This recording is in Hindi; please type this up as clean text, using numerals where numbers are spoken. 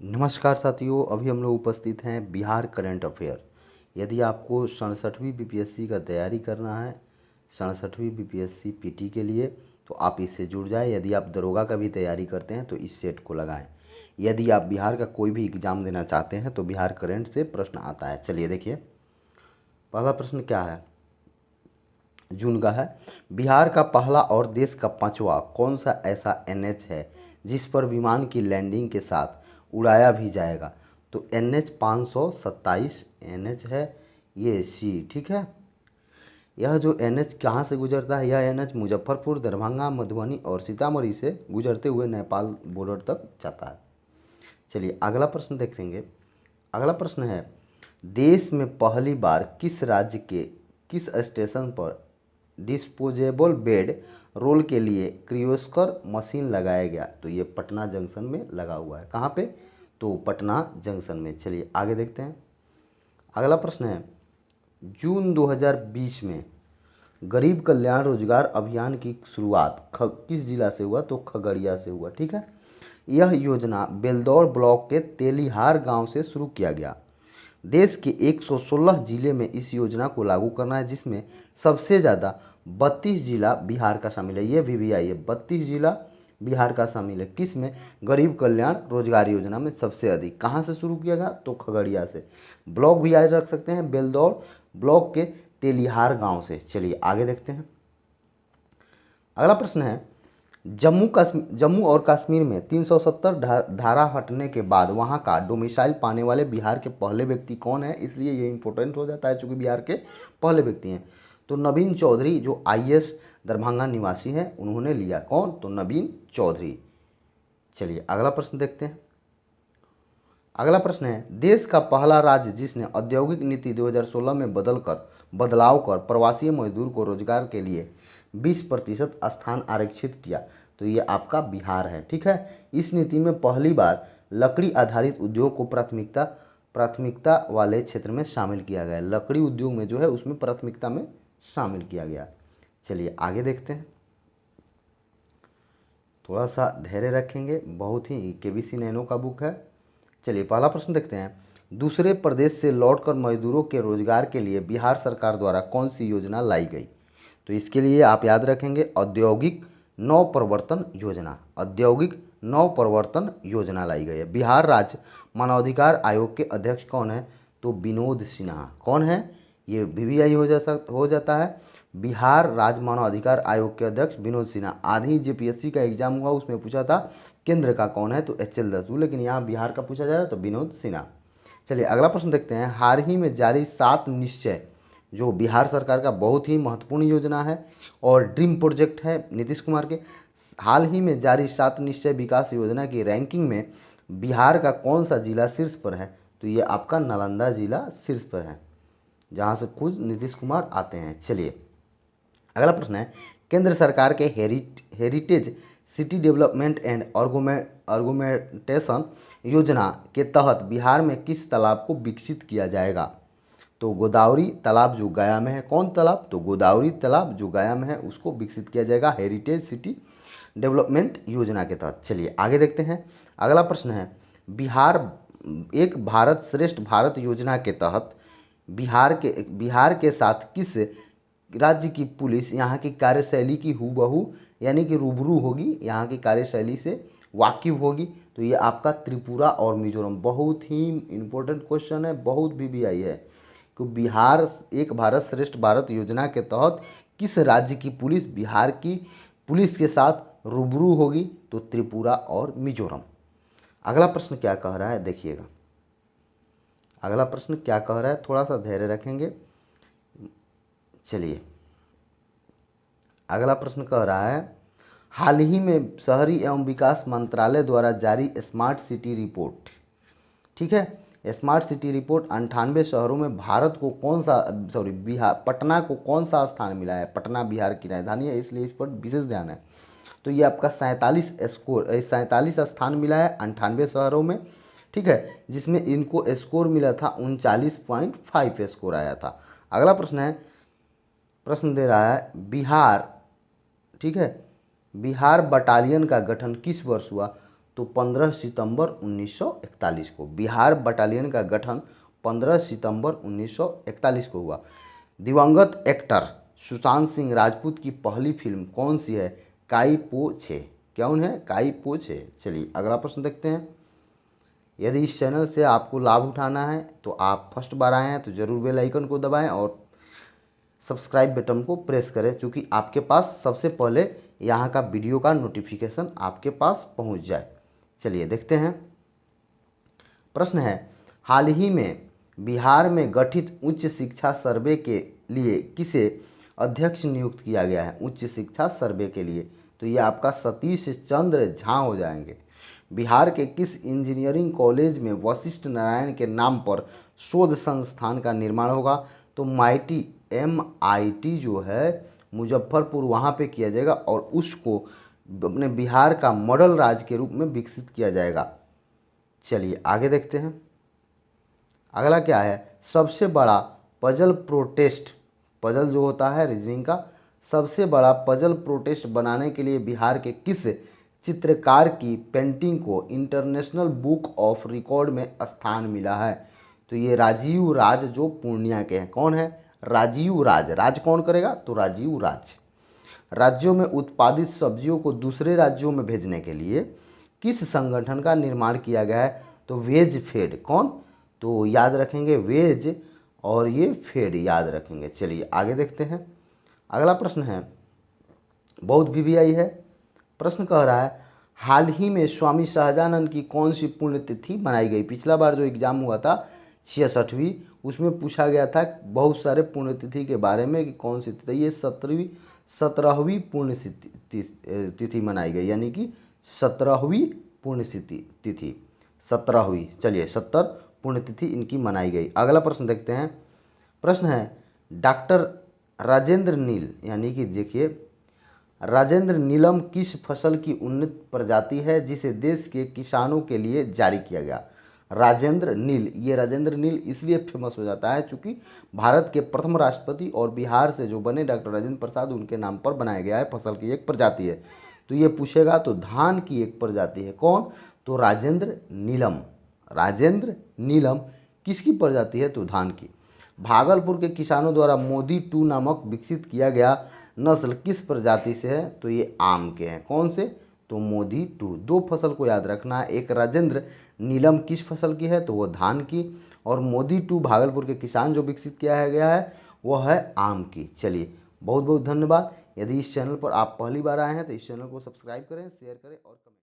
नमस्कार साथियों, अभी हम लोग उपस्थित हैं बिहार करंट अफेयर। यदि आपको 67वीं बीपीएससी का तैयारी करना है, 67वीं बीपीएससी पीटी के लिए, तो आप इससे जुड़ जाएं। यदि आप दरोगा का भी तैयारी करते हैं तो इस सेट को लगाएं। यदि आप बिहार का कोई भी एग्ज़ाम देना चाहते हैं तो बिहार करंट से प्रश्न आता है। चलिए देखिए, पहला प्रश्न क्या है, जून का है। बिहार का पहला और देश का पांचवा कौन सा ऐसा एनएच है जिस पर विमान की लैंडिंग के साथ उड़ाया भी जाएगा? तो NH 527 NH है ये सी, ठीक है। यह जो NH कहाँ से गुजरता है, यह NH मुजफ्फरपुर, दरभंगा, मधुबनी और सीतामढ़ी से गुजरते हुए नेपाल बॉर्डर तक जाता है। चलिए अगला प्रश्न देखेंगे। अगला प्रश्न है, देश में पहली बार किस राज्य के किस स्टेशन पर डिस्पोजेबल बेड रोल के लिए क्रियोस्कर मशीन लगाया गया? तो ये पटना जंक्शन में लगा हुआ है। कहाँ पे? तो पटना जंक्शन में। चलिए आगे देखते हैं। अगला प्रश्न है, जून 2020 में गरीब कल्याण रोजगार अभियान की शुरुआत किस जिला से हुआ? तो खगड़िया से हुआ, ठीक है। यह योजना बेलदौर ब्लॉक के तेलिहार गांव से शुरू किया गया। देश के 116 जिले में इस योजना को लागू करना है, जिसमें सबसे ज़्यादा 32 जिला बिहार का शामिल है। ये VVI है, 32 जिला बिहार का शामिल है। किस में? गरीब कल्याण रोजगार योजना में सबसे अधिक। कहाँ से शुरू किया गया? तो खगड़िया से। ब्लॉक भी याद रख सकते हैं, बेलदौर ब्लॉक के तेलिहार गांव से। चलिए आगे देखते हैं। अगला प्रश्न है, जम्मू और कश्मीर में 370 धारा हटने के बाद वहां का डोमिसाइल पाने वाले बिहार के पहले व्यक्ति कौन है? इसलिए ये इंपॉर्टेंट हो जाता है चूंकि बिहार के पहले व्यक्ति हैं। तो नवीन चौधरी, जो IS दरभंगा निवासी हैं, उन्होंने लिया। कौन? तो नवीन चौधरी। चलिए अगला प्रश्न देखते हैं। अगला प्रश्न है, देश का पहला राज्य जिसने औद्योगिक नीति 2016 में बदलाव कर प्रवासी मजदूर को रोजगार के लिए 20% स्थान आरक्षित किया? तो ये आपका बिहार है, ठीक है। इस नीति में पहली बार लकड़ी आधारित उद्योग को प्राथमिकता वाले क्षेत्र में शामिल किया गया। लकड़ी उद्योग में जो है उसमें प्राथमिकता में शामिल किया गया। चलिए आगे देखते हैं। थोड़ा सा धैर्य रखेंगे, बहुत ही KBC नैनो का बुक है। चलिए पहला प्रश्न देखते हैं। दूसरे प्रदेश से लौटकर मजदूरों के रोजगार के लिए बिहार सरकार द्वारा कौन सी योजना लाई गई? तो इसके लिए आप याद रखेंगे औद्योगिक नवप्रवर्तन योजना। औद्योगिक नवप्रवर्तन योजना लाई गई है। बिहार राज्य मानवाधिकार आयोग के अध्यक्ष कौन है? तो विनोद सिन्हा। कौन है? ये VVI हो जाता है। बिहार राज्य मानवाधिकार आयोग के अध्यक्ष विनोद सिन्हा। आधी JPSC का एग्जाम हुआ उसमें पूछा था केंद्र का कौन है? तो HL दसू, लेकिन यहाँ बिहार का पूछा जा रहा है तो विनोद सिन्हा। चलिए अगला प्रश्न देखते हैं। हाल ही में जारी 7 निश्चय जो बिहार सरकार का बहुत ही महत्वपूर्ण योजना है और ड्रीम प्रोजेक्ट है नीतीश कुमार के, हाल ही में जारी 7 निश्चय विकास योजना की रैंकिंग में बिहार का कौन सा जिला शीर्ष पर है? तो ये आपका नालंदा जिला शीर्ष पर है, जहाँ से खुद नीतीश कुमार आते हैं। चलिए अगला प्रश्न है, केंद्र सरकार के हेरिटेज सिटी डेवलपमेंट एंड ऑर्गुमेंटेशन योजना के तहत बिहार में किस तालाब को विकसित किया जाएगा? तो गोदावरी तालाब जो गया में है। कौन तालाब? तो गोदावरी तालाब जो गया में है उसको विकसित किया जाएगा हेरिटेज सिटी डेवलपमेंट योजना के तहत। चलिए आगे देखते हैं। अगला प्रश्न है, एक भारत श्रेष्ठ भारत योजना के तहत बिहार के साथ किस राज्य की पुलिस यहाँ की कार्यशैली की हूबहू यानी कि रूबरू होगी, यहाँ की कार्यशैली से वाकिफ होगी? तो ये आपका त्रिपुरा और मिजोरम। बहुत ही इंपॉर्टेंट क्वेश्चन है, बहुत VVI है कि बिहार एक भारत श्रेष्ठ भारत योजना के तहत किस राज्य की पुलिस बिहार की पुलिस के साथ रूबरू होगी? तो त्रिपुरा और मिजोरम। अगला प्रश्न क्या कह रहा है देखिएगा। अगला प्रश्न क्या कह रहा है, थोड़ा सा धैर्य रखेंगे। चलिए अगला प्रश्न कह रहा है, हाल ही में शहरी एवं विकास मंत्रालय द्वारा जारी स्मार्ट सिटी रिपोर्ट, ठीक है, स्मार्ट सिटी रिपोर्ट 98 शहरों में भारत को कौन सा पटना को कौन सा स्थान मिला है? पटना बिहार की राजधानी है, इसलिए इस पर विशेष ध्यान है। तो ये आपका 47 स्थान मिला है 98 शहरों में, ठीक है, जिसमें इनको स्कोर मिला था 39.5 स्कोर आया था। अगला प्रश्न है, प्रश्न दे रहा है बिहार, ठीक है, बिहार बटालियन का गठन किस वर्ष हुआ? तो 15 सितंबर 1941 को। बिहार बटालियन का गठन 15 सितंबर 1941 को हुआ। दिवंगत एक्टर सुशांत सिंह राजपूत की पहली फिल्म कौन सी है? काई पो छे। कौन है? काई पो छे। चलिए अगला प्रश्न देखते हैं। यदि इस चैनल से आपको लाभ उठाना है तो आप फर्स्ट बार आए हैं तो ज़रूर बेल आइकन को दबाएं और सब्सक्राइब बटन को प्रेस करें, क्योंकि आपके पास सबसे पहले यहाँ का वीडियो का नोटिफिकेशन आपके पास पहुँच जाए। चलिए देखते हैं। प्रश्न है, हाल ही में बिहार में गठित उच्च शिक्षा सर्वे के लिए किसे अध्यक्ष नियुक्त किया गया है? उच्च शिक्षा सर्वे के लिए तो ये आपका सतीश चंद्र झा हो जाएंगे। बिहार के किस इंजीनियरिंग कॉलेज में वशिष्ठ नारायण के नाम पर शोध संस्थान का निर्माण होगा? तो MIT जो है मुजफ्फरपुर, वहाँ पे किया जाएगा और उसको अपने बिहार का मॉडल राज्य के रूप में विकसित किया जाएगा। चलिए आगे देखते हैं। अगला क्या है? सबसे बड़ा पजल प्रोटेस्ट, पजल जो होता है रीजनिंग का, सबसे बड़ा पजल प्रोटेस्ट बनाने के लिए बिहार के किस चित्रकार की पेंटिंग को इंटरनेशनल बुक ऑफ रिकॉर्ड में स्थान मिला है? तो ये राजीव राज जो पूर्णिया के हैं। कौन है? राजीव राज। राज कौन करेगा? तो राजीव राज। राज्यों में उत्पादित सब्जियों को दूसरे राज्यों में भेजने के लिए किस संगठन का निर्माण किया गया है? तो वेज फेड। कौन? तो याद रखेंगे वेज और ये फेड याद रखेंगे। चलिए आगे देखते हैं। अगला प्रश्न है, बहुत VVI है। प्रश्न कह रहा है, हाल ही में स्वामी शाहजानंद की कौन सी पुण्यतिथि मनाई गई? पिछला बार जो एग्जाम हुआ था 66वीं, उसमें पूछा गया था बहुत सारे पुण्यतिथि के बारे में कि कौन सी तिथि। ये 17वीं पुण्य तिथि मनाई गई, यानी कि 17वीं पुण्य तिथि 17वीं। चलिए 70 पुण्यतिथि इनकी मनाई गई। अगला प्रश्न देखते हैं। प्रश्न है, डॉक्टर राजेंद्र नील, यानी कि देखिए राजेंद्र नीलम किस फसल की उन्नत प्रजाति है जिसे देश के किसानों के लिए जारी किया गया? राजेंद्र नील। ये राजेंद्र नील इसलिए फेमस हो जाता है क्योंकि भारत के प्रथम राष्ट्रपति और बिहार से जो बने डॉक्टर राजेंद्र प्रसाद, उनके नाम पर बनाया गया है। फसल की एक प्रजाति है। तो ये पूछेगा तो धान की एक प्रजाति है। कौन? तो राजेंद्र नीलम। राजेंद्र नीलम किसकी प्रजाति है? तो धान की। भागलपुर के किसानों द्वारा मोदी 2 नामक विकसित किया गया नस्ल किस प्रजाति से है? तो ये आम के हैं। कौन से? तो मोदी 2। 2 फसल को याद रखना है। एक राजेंद्र नीलम किस फसल की है? तो वो धान की। और मोदी 2 भागलपुर के किसान जो विकसित किया गया है वह है आम की। चलिए बहुत बहुत धन्यवाद। यदि इस चैनल पर आप पहली बार आए हैं तो इस चैनल को सब्सक्राइब करें, शेयर करें और कमेंट